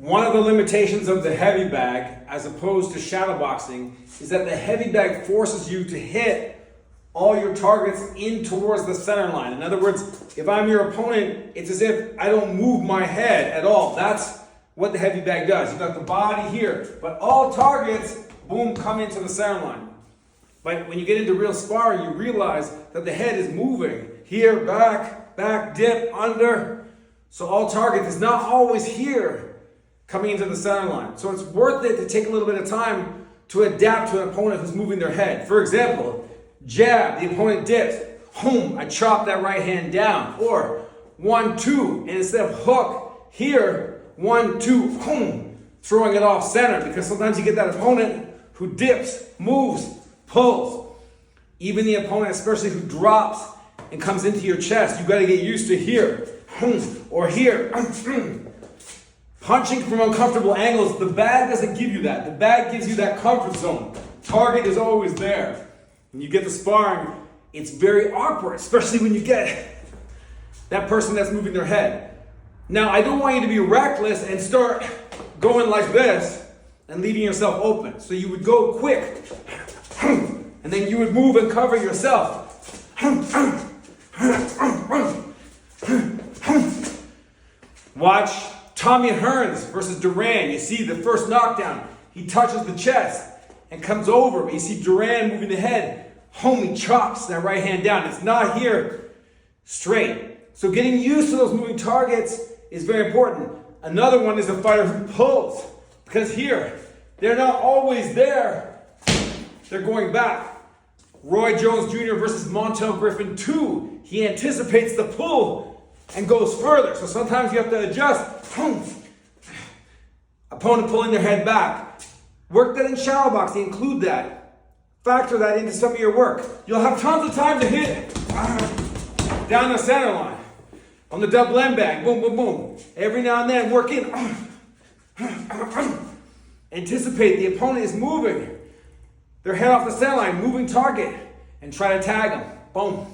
One of the limitations of the heavy bag, as opposed to shadow boxing, is that the heavy bag forces you to hit all your targets in towards the center line. In other words, if I'm your opponent, it's as if I don't move my head at all. That's what the heavy bag does. You've got the body here, but all targets, boom, come into the center line. But when you get into real sparring, you realize that the head is moving. Here, back, back, dip, under. So all targets is not always here coming into the center line. So it's worth it to take a little bit of time to adapt to an opponent who's moving their head. For example, jab, the opponent dips, boom, I chop that right hand down. Or 1-2, and instead of hook, here, 1-2, boom, throwing it off center, because sometimes you get that opponent who dips, moves, pulls. Even the opponent, especially who drops and comes into your chest, you've got to get used to here, or here. Punching from uncomfortable angles, the bag doesn't give you that. The bag gives you that comfort zone. Target is always there. When you get the sparring, it's very awkward, especially when you get that person that's moving their head. Now, I don't want you to be reckless and start going like this and leaving yourself open. So you would go quick, and then you would move and cover yourself. Watch Tommy Hearns versus Duran. You see the first knockdown, he touches the chest and comes over, but you see Duran moving the head. He chops that right hand down. It's not here straight. So getting used to those moving targets is very important. Another one is a fighter who pulls, because here, they're not always there. They're going back. Roy Jones Jr. versus Montel Griffin 2. He anticipates the pull and goes further. So sometimes you have to adjust. Opponent pulling their head back. Work that in shadow boxing. Include that. Factor that into some of your work. You'll have tons of time to hit down the center line. On the double end bag. Boom, boom, boom. Every now and then, work in. Anticipate the opponent is moving their head off the center line, moving target, and try to tag them. Boom.